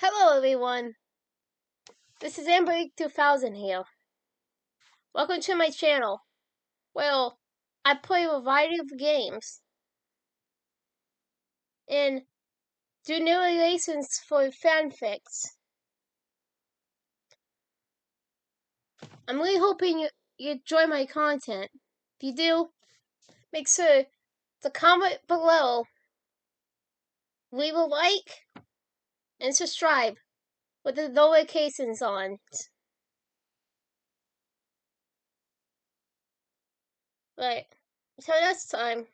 Hello everyone, this is AmberAnkNA here. Welcome to my channel. Well, I play a variety of games and do narrations for fanfics. I'm really hoping you enjoy my content. If you do, make sure to comment below, leave a like, and subscribe with the notifications on. Right, so next time,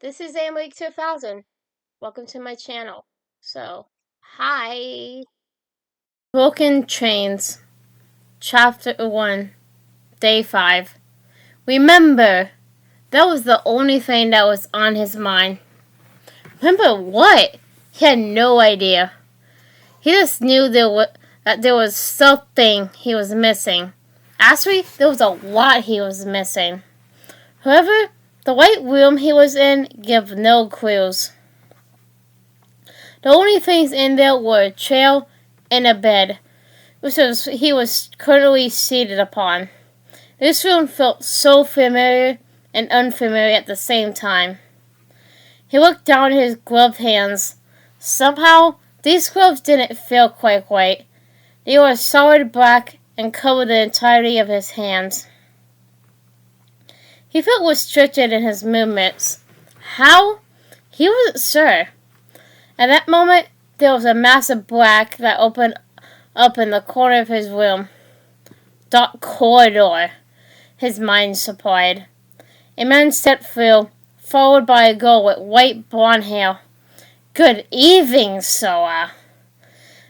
this is AmberAnkNA. Welcome to my channel. So, hi. Broken Chains, Chapter 1, Day 5. Remember, that was the only thing that was on his mind. Remember what? He had no idea. He just knew that there was something he was missing. Actually, there was a lot he was missing. However, the white room he was in gave no clues. The only things in there were a chair and a bed, which he was currently seated upon. This room felt so familiar and unfamiliar at the same time. He looked down at his gloved hands. Somehow, these gloves didn't feel quite right. They were solid black and covered the entirety of his hands. He felt restricted in his movements. How? He wasn't sure. At that moment, there was a massive black that opened up in the corner of his room. Dark corridor, his mind supplied. A man stepped through, followed by a girl with white blonde hair. "Good evening, Soa,"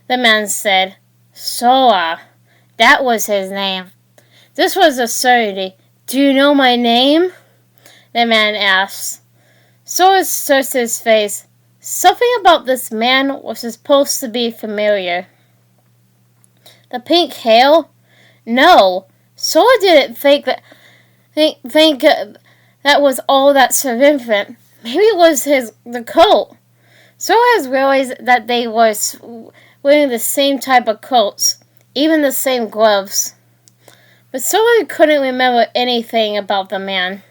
the man said. Soa, that was his name. This was absurdity. "Do you know my name?" the man asked. Soa searched his face. Something about this man was supposed to be familiar. The pink hair? No, Soa didn't think that was all that significant. Maybe it was the coat. Soa has realized that they were wearing the same type of coats, even the same gloves. But Soa couldn't remember anything about the man.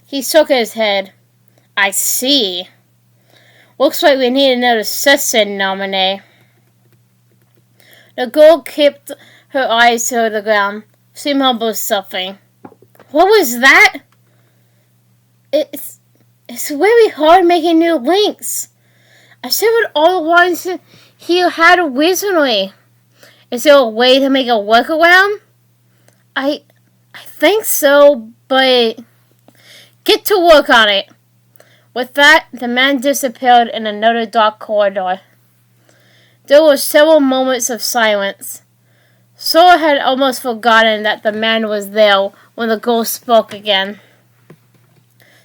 He shook his head. "I see. Looks like we need another session nominee." The girl kept her eyes to the ground. She mumbled something. "What was that?" It's very hard making new links. I severed all the ones he had originally. Is there a way to make a workaround? I think so, but get to work on it." With that, the man disappeared in another dark corridor. There were several moments of silence. Soa had almost forgotten that the man was there when the girl spoke again.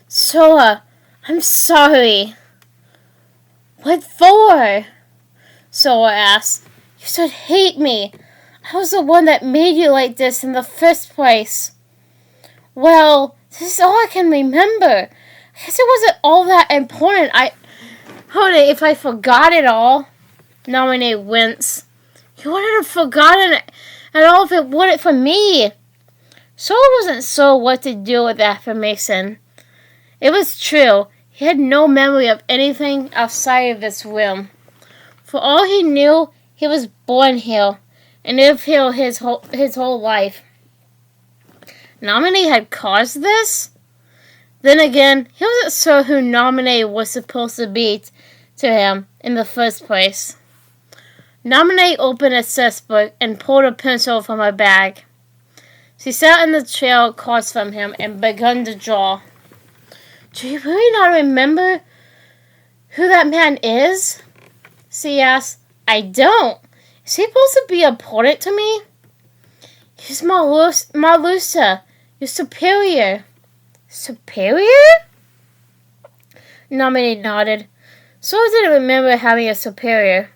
"Soa, I'm sorry." "What for?" Soa asked. "You should hate me. I was the one that made you like this in the first place." "Well, this is all I can remember. I guess it wasn't all that important. Hold it, if I forgot it all." Nominee winced. "You wouldn't have forgotten it at all if it weren't for me." Soa wasn't sure what to do with the affirmation. It was true. He had no memory of anything outside of this room. For all he knew, he was born here and lived here his whole life. Nominee had caused this? Then again, he wasn't sure who Nominee was supposed to be to him in the first place. Nominee opened a sketchbook and pulled a pencil from her bag. She sat in the chair across from him and began to draw. "Do you really not remember who that man is?" she asked. "I don't. Is he supposed to be important to me?" "He's Marlusa, your superior." "Superior?" Nominee nodded. Soa didn't remember having a superior.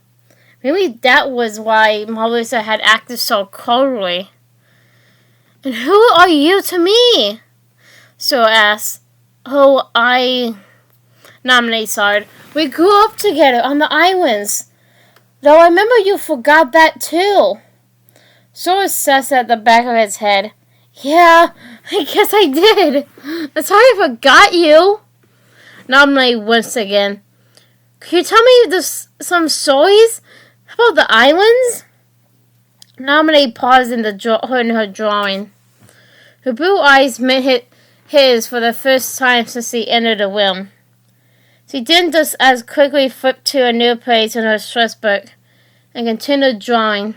Maybe that was why Marlusa had acted so coldly. "And who are you to me?" Soa asked. "Oh, Nominee sighed. We grew up together on the islands. Though I remember you forgot that too. Sora says at the back of his head. Yeah, I guess I did. That's how I forgot you. Nominee once again. Can you tell me some stories about the islands? Nominee paused in her drawing. Her blue eyes met his for the first time since he entered the room. She didn't just as quickly flip to a new page in her stress book and continued drawing.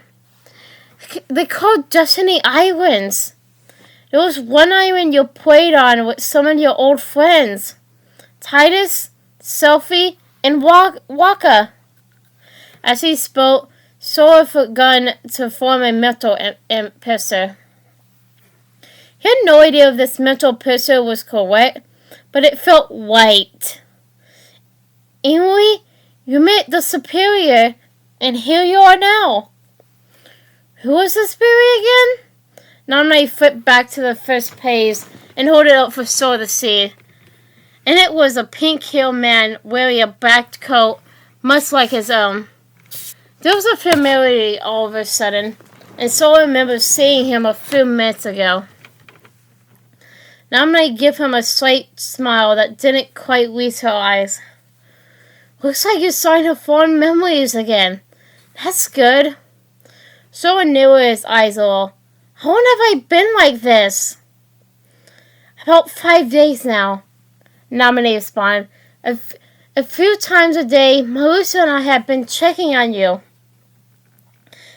They called Destiny Islands. There was one island you played on with some of your old friends. Titus, Selfie, and Waka. As he spoke, Sora began to form a mental picture. He had no idea if this mental picture was correct, but it felt right. Emily, you met the Superior, and here you are now. Who was the Superior again? Nominee flipped back to the first page and held it up for Sora to see. And it was a pink-haired man wearing a black coat, much like his own. There was a familiarity all of a sudden, and Sora remembered seeing him a few minutes ago. Nominee gave him a slight smile that didn't quite reach her eyes. Looks like you're starting to form memories again. That's good. Sora narrowed his eyes a little. How long have I been like this? About 5 days now, Nominee responded. A few times a day, Melissa and I have been checking on you.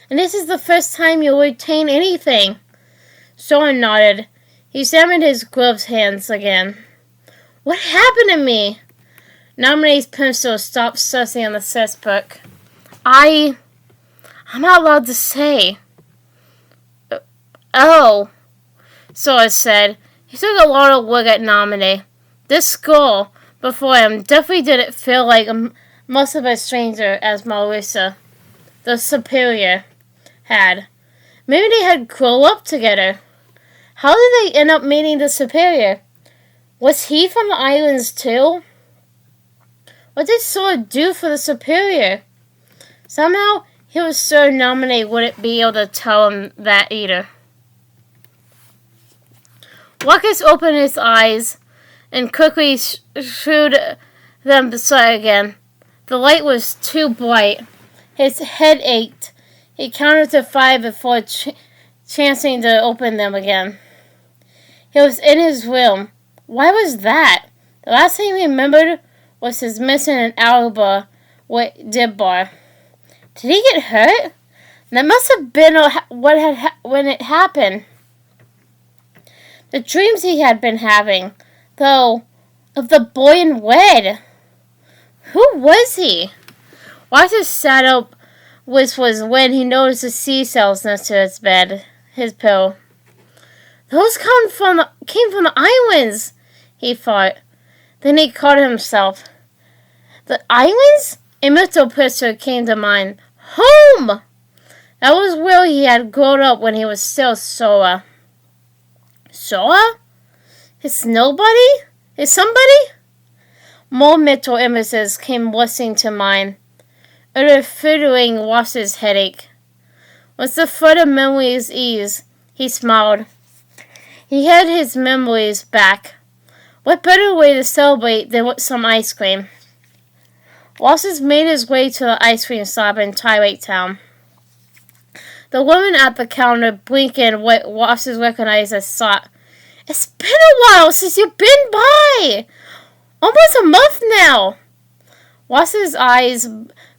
And this is the first time you retain anything. Sora nodded. He examined his gloved hands again. What happened to me? Nominee's pencil stopped sussing on the sketch book. I'm not allowed to say. Oh, Sora said. He took a lot of look at Nominee. This school before him definitely didn't feel like much of a stranger as Melissa, the Superior, had. Maybe they had grown up together. How did they end up meeting the Superior? Was he from the islands too? What did Sora do for the Superior? Somehow, he was sure Nominee wouldn't be able to tell him that either. Ruckus opened his eyes and quickly shooed them aside again. The light was too bright. His head ached. He counted to 5 before chancing to open them again. He was in his room. Why was that? The last thing he remembered was his missing an elbow with dib bar. Did he get hurt? That must have been when it happened. The dreams he had been having, though, of the boy in red. Who was he? Walter sat up, which was when he noticed the seashells next to his pillow. Those came from the islands, he thought. Then he caught himself. The islands? A mental picture came to mind. Home! That was where he had grown up when he was still Sora. Sora? His nobody? His somebody? More mental images came rushing to mind. It fearing Ross's headache. Once the further memories eased, he smiled. He had his memories back. What better way to celebrate than with some ice cream? Ross made his way to the ice cream shop in Tirade Town. The woman at the counter blinked in what Ross recognized as Sot. It's been a while since you've been by! Almost a month now! Ross's eyes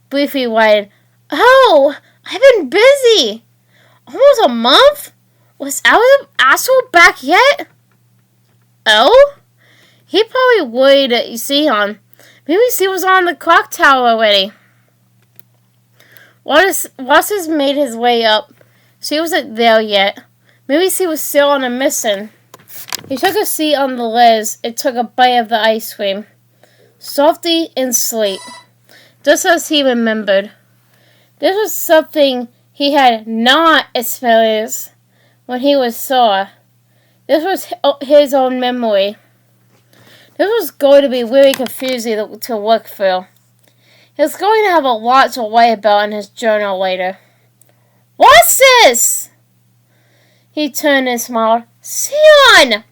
briefly widened. Oh, I've been busy! Almost a month? Was Astral back yet? Oh? He probably worried that you see on. Maybe she was on the clock tower already. Ross made his way up. She wasn't there yet. Maybe she was still on a mission. He took a seat on the ledge and took a bite of the ice cream. Softy and sweet. Just as he remembered. This was something he had not experienced when he was Sora. This was his own memory. This was going to be really confusing to look through. He was going to have a lot to write about in his journal later. What's this? He turned and smiled. Sion!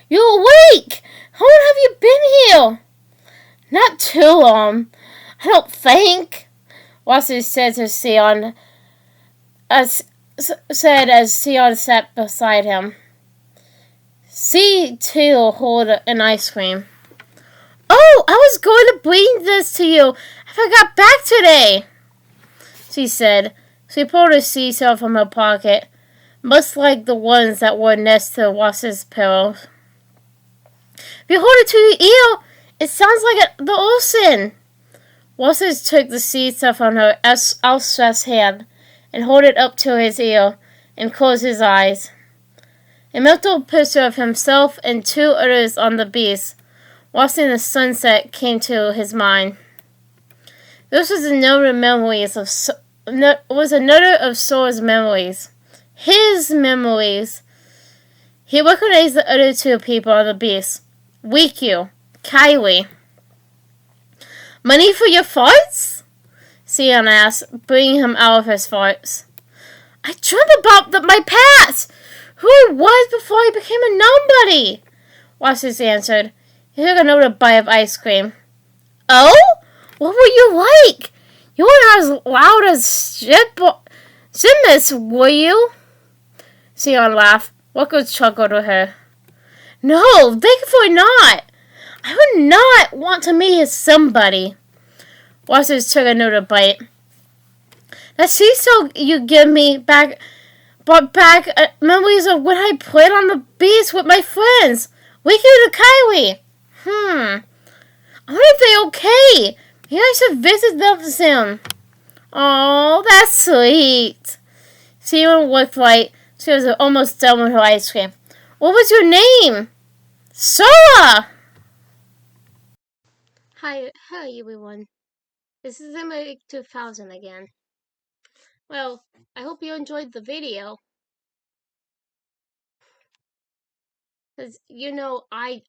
You're awake! How long have you been here? Not too long, I don't think, Wasu said to Sion, as Sion sat beside him. C too hold an ice cream. Oh, I was going to bring this to you if I got back today, she said. She pulled a seashell from her pocket, much like the ones that were next to Wasu's pillows. If you hold it to your ear, it sounds like the ocean. Wasu took the seashell from her outstretched hand and held it up to his ear and closed his eyes. A mental picture of himself and two others on the beach, watching the sunset, came to his mind. This was another of Sora's memories. His memories. He recognized the other two people on the beach. Wikyu, Kylie. Money for your farts? Sion asked, bringing him out of his farts. I dreamt about my past! Who I was before I became a nobody! Wasus answered. He took another bite of ice cream. Oh? What were you like? You weren't as loud as Shimus, were you? Sion laughed. Wako chuckled with her. No, thankfully not. I would not want to meet his somebody. Wasus took another bite. That seashell you give me brought back memories of when I played on the beach with my friends. Wikyu and Kylie. I wonder if they're okay. Maybe I should visit them soon. Oh, that's sweet. Sion looked like she was almost done with her ice cream. What was your name? Sora! Hi everyone. This is AmberAnkNA 2000 again. Well, I hope you enjoyed the video. Because, I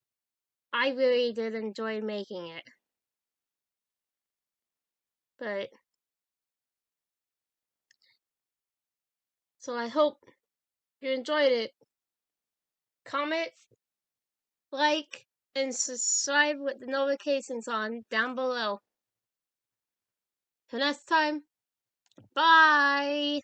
really did enjoy making it. But, so I hope you enjoyed it. Comment, like, and subscribe with the notifications on down below. Till next time, bye!